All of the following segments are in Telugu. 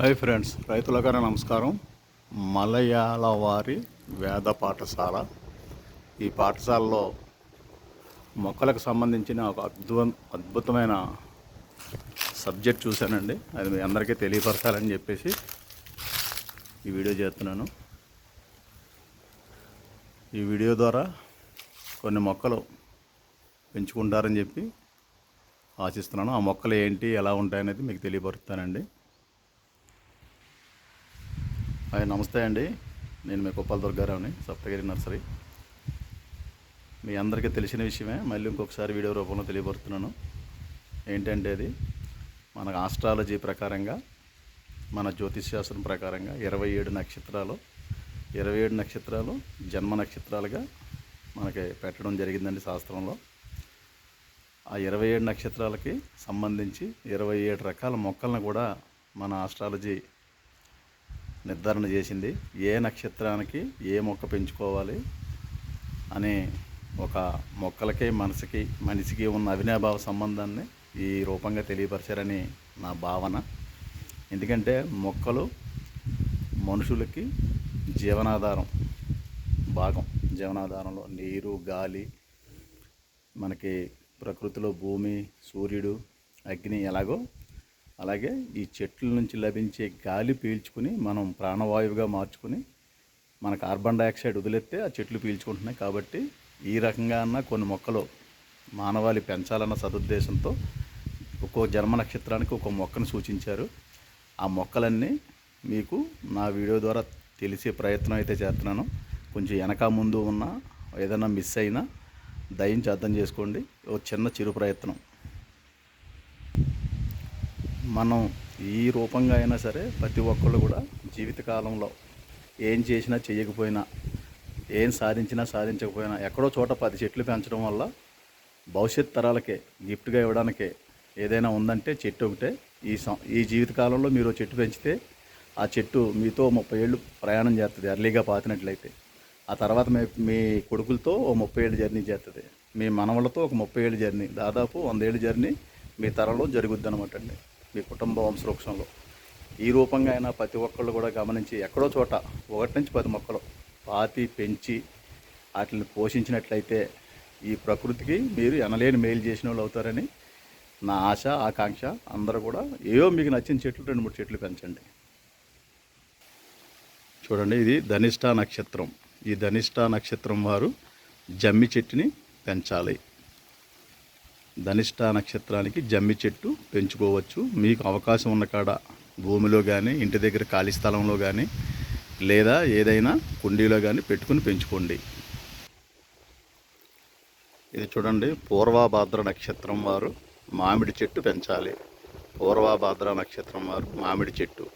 హాయ్ ఫ్రెండ్స్, రైతులగానే నమస్కారం. మలయాళ వారి వేద పాఠశాల. ఈ పాఠశాలలో మొక్కలకు సంబంధించిన ఒక అద్భుతమైన సబ్జెక్ట్ చూశానండి. అది మీ అందరికీ తెలియపరచాలని చెప్పేసి ఈ వీడియో చేస్తున్నాను. ఈ వీడియో ద్వారా కొన్ని మొక్కలు పెంచుకుంటారని చెప్పి ఆశిస్తున్నాను. ఆ మొక్కలు ఏంటి, ఎలా ఉంటాయనేది మీకు తెలియపరుస్తానండి. హాయ్, నమస్తే అండి. నేను మీ కుప్పల దుర్గారావుని, సప్తగిరి నర్సరీ. మీ అందరికీ తెలిసిన విషయమే, మళ్ళీ ఇంకొకసారి వీడియో రూపంలో తెలియపరుస్తున్నాను. ఏంటంటే అది మన ఆస్ట్రాలజీ ప్రకారంగా, మన జ్యోతిష్ శాస్త్రం ప్రకారంగా 27 నక్షత్రాలు జన్మ నక్షత్రాలుగా మనకి పెట్టడం జరిగిందండి శాస్త్రంలో. ఆ 27 నక్షత్రాలకి సంబంధించి 27 రకాల మొక్కలను కూడా మన ఆస్ట్రాలజీ నిర్ధారణ చేసింది. ఏ నక్షత్రానికి ఏ మొక్క పెంచుకోవాలి అని ఒక మొక్కలకి మనిషికి ఉన్న అవినాభావ సంబంధాన్ని ఈ రూపంగా తెలియపరిచారని నా భావన. ఎందుకంటే మొక్కలు మనుషులకి జీవనాధారం భాగం. జీవనాధారంలో నీరు, గాలి, మనకి ప్రకృతిలో భూమి, సూర్యుడు, అగ్ని ఎలాగో అలాగే ఈ చెట్ల నుంచి లభించే గాలి పీల్చుకుని మనం ప్రాణవాయువుగా మార్చుకుని మన కార్బన్ డైఆక్సైడ్ వదిలేస్తే ఆ చెట్లు పీల్చుకుంటున్నాయి. కాబట్టి ఈ రకంగా అన్న కొన్ని మొక్కలు మానవాళి పెంచాలన్న సదుద్దేశంతో ఒక్కో జన్మ నక్షత్రానికి ఒక మొక్కను సూచించారు. ఆ మొక్కలన్నీ మీకు నా వీడియో ద్వారా తెలిసే ప్రయత్నం అయితే చేస్తున్నాను. కొంచెం వెనక ముందు ఉన్న ఏదైనా మిస్ అయినా దయించి అర్థం చేసుకోండి. ఒక చిన్న చిరు ప్రయత్నం. మనం ఈ రూపంగా అయినా సరే ప్రతి ఒక్కళ్ళు కూడా జీవితకాలంలో ఏం చేసినా చేయకపోయినా, ఏం సాధించకపోయినా ఎక్కడో చోట 10 చెట్లు పెంచడం వల్ల భవిష్యత్ తరాలకే గిఫ్ట్గా ఇవ్వడానికే ఏదైనా ఉందంటే చెట్టు ఒకటే. ఈ జీవితకాలంలో మీరు చెట్టు పెంచితే ఆ చెట్టు మీతో 30 ఏళ్ళు ప్రయాణం చేస్తుంది ఎర్లీగా పాతినట్లయితే. ఆ తర్వాత మీ కొడుకులతో 30 ఏళ్ళు జర్నీ చేస్తుంది. మీ మనవళ్ళతో ఒక 30 ఏళ్ళు జర్నీ, దాదాపు 100 ఏళ్ళు జర్నీ మీ తరంలో జరుగుద్ది అనమాట అండి, మీ కుటుంబ వంశవృక్షంలో. ఈ రూపంగా అయినా ప్రతి ఒక్కళ్ళు కూడా గమనించి ఎక్కడో చోట 1 నుంచి 10 మొక్కలు పాతి పెంచి వాటిని పోషించినట్లయితే ఈ ప్రకృతికి మీరు ఎనలేని మేలు చేసిన వాళ్ళు అవుతారని నా ఆశ, ఆకాంక్ష. అందరూ కూడా ఏవో మీకు నచ్చిన చెట్లు 2-3 చెట్లు పెంచండి. చూడండి, ఇది ధనిష్ఠా నక్షత్రం. ఈ ధనిష్ఠా నక్షత్రం వారు జమ్మి చెట్టుని పెంచాలి. ధనిష్ఠా నక్షత్రానికి జమ్మి చెట్టు పెంచుకోవచ్చు. మీకు అవకాశం ఉన్న కాడ భూమిలో కానీ, ఇంటి దగ్గర ఖాళీ స్థలంలో కానీ, లేదా ఏదైనా కుండీలో కానీ పెట్టుకుని పెంచుకోండి. ఇది చూడండి, పూర్వభాద్ర నక్షత్రం వారు మామిడి చెట్టు పెంచాలి. పూర్వభాద్ర నక్షత్రం వారు మామిడి చెట్టు.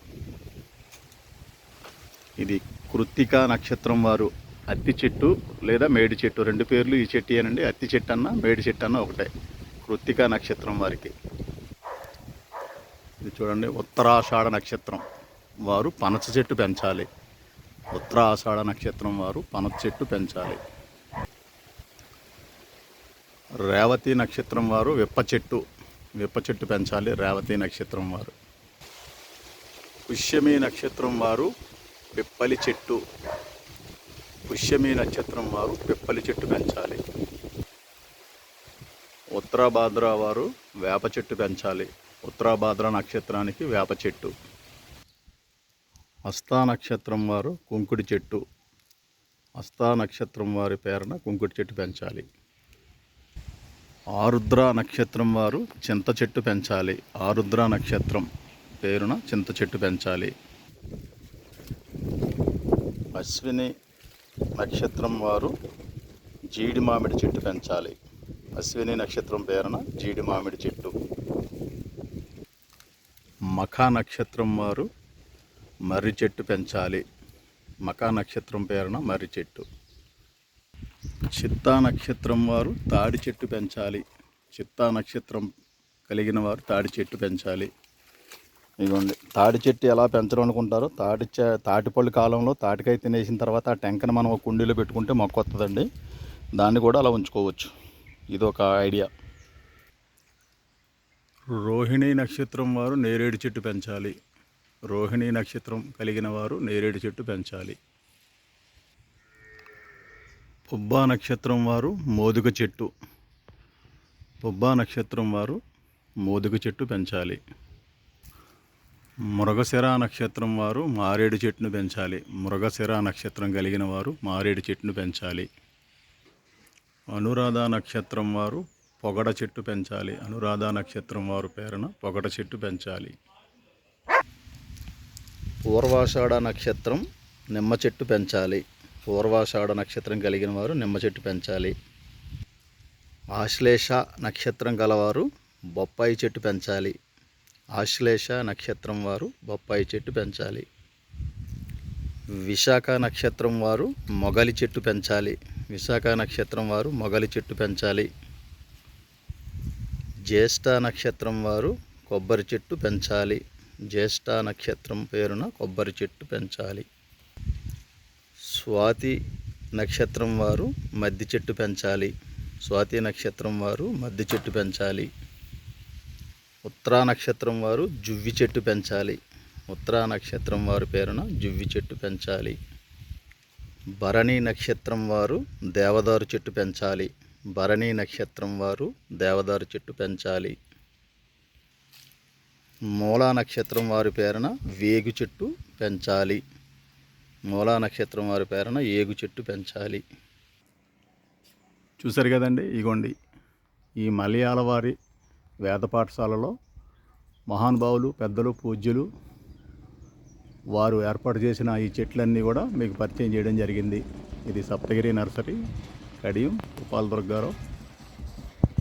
ఇది కృత్తికా నక్షత్రం వారు అత్తి చెట్టు లేదా మేడి చెట్టు, 2 పేర్లు ఈ చెట్టు ఏనండి. అత్తి చెట్టు అన్న మేడి చెట్టు అన్న ఒకటే కృత్తికా నక్షత్రం వారికి. ఇది చూడండి, ఉత్తరాషాఢ నక్షత్రం వారు పనస చెట్టు పెంచాలి. ఉత్తరాషాఢ నక్షత్రం వారు పనస చెట్టు పెంచాలి. రేవతి నక్షత్రం వారు విప్ప చెట్టు పెంచాలి. రేవతి నక్షత్రం వారు. పుష్యమి నక్షత్రం వారు పిప్పలి చెట్టు. పుష్యమి నక్షత్రం వారు పిప్పలి చెట్టు పెంచాలి. ఉత్తరాభాద్ర వారు వేప చెట్టు పెంచాలి. ఉత్తరాభాద్ర నక్షత్రానికి వేప చెట్టు. హస్తా నక్షత్రం వారు కుంకుడి చెట్టు. హస్తా నక్షత్రం వారి పేరున కుంకుడి చెట్టు పెంచాలి. ఆరుద్ర నక్షత్రం వారు చింత చెట్టు పెంచాలి. ఆరుద్ర నక్షత్రం పేరున చింత చెట్టు పెంచాలి. అశ్విని నక్షత్రం వారు జీడి మామిడి చెట్టు పెంచాలి. అశ్విని నక్షత్రం పేరున జీడి మామిడి చెట్టు. మఖా నక్షత్రం వారు మర్రి చెట్టు పెంచాలి. మఖా నక్షత్రం పేరున మర్రి చెట్టు. చిత్తా నక్షత్రం వారు తాడి చెట్టు పెంచాలి. చిత్తా నక్షత్రం కలిగిన వారు తాడి చెట్టు పెంచాలి. ఇదిగోండి, తాడి చెట్టు ఎలా పెంచడం అనుకుంటారో, తాటిపళ్ళు కాలంలో తాటికాయ తినేసిన తర్వాత ఆ టెంకను మనం ఒక కుండీలో పెట్టుకుంటే మొక్క వస్తుందండి. దాన్ని కూడా అలా ఉంచుకోవచ్చు. ఇది ఒక ఐడియా. రోహిణి నక్షత్రం వారు నేరేడు చెట్టు పెంచాలి. రోహిణి నక్షత్రం కలిగిన వారు నేరేడు చెట్టు పెంచాలి. పుబ్బా నక్షత్రం వారు మోదుగ చెట్టు. పుబ్బా నక్షత్రం వారు మోదుగ చెట్టు పెంచాలి. మృగశిర నక్షత్రం వారు మారేడు చెట్టును పెంచాలి. మృగశిర నక్షత్రం కలిగిన వారు మారేడు చెట్టును పెంచాలి. అనురాధ నక్షత్రం వారు పొగడ చెట్టు పెంచాలి. అనురాధ నక్షత్రం వారు పేరున పొగడ చెట్టు పెంచాలి. పూర్వాషాఢ నక్షత్రం నిమ్మ చెట్టు పెంచాలి. పూర్వాషాఢ నక్షత్రం కలిగిన వారు నిమ్మ చెట్టు పెంచాలి. ఆశ్లేష నక్షత్రం గలవారు బొప్పాయి చెట్టు పెంచాలి. ఆశ్లేష నక్షత్రం వారు బొప్పాయి చెట్టు పెంచాలి. విశాఖ నక్షత్రం వారు మొగలి చెట్టు పెంచాలి. విశాఖ నక్షత్రం వారు మొగలి చెట్టు పెంచాలి. జ్యేష్ఠ నక్షత్రం వారు కొబ్బరి చెట్టు పెంచాలి. జ్యేష్ఠ నక్షత్రం పేరున కొబ్బరి చెట్టు పెంచాలి. స్వాతి నక్షత్రం వారు మద్ది చెట్టు పెంచాలి. స్వాతి నక్షత్రం వారు మద్ది చెట్టు పెంచాలి. ఉత్తరా నక్షత్రం వారు జువ్వి చెట్టు పెంచాలి. ఉత్తరా నక్షత్రం వారి పేరున జువ్వి చెట్టు పెంచాలి. భరణి నక్షత్రం వారు దేవదారు చెట్టు పెంచాలి. భరణి నక్షత్రం వారు దేవదారు చెట్టు పెంచాలి. మూలా నక్షత్రం వారి పేరున వేగు చెట్టు పెంచాలి. మూలా నక్షత్రం వారి పేరున ఏగు చెట్టు పెంచాలి. చూశారు కదండి, ఇగోండి ఈ మలయాళ వారి వేద పాఠశాలలో మహానుభావులు, పెద్దలు, పూజ్యులు వారు ఏర్పాటు చేసిన ఈ చెట్లన్నీ కూడా మీకు పరిచయం చేయడం జరిగింది. ఇది సప్తగిరి నర్సరీ, కడియం, ఉపాల దుర్గారావు.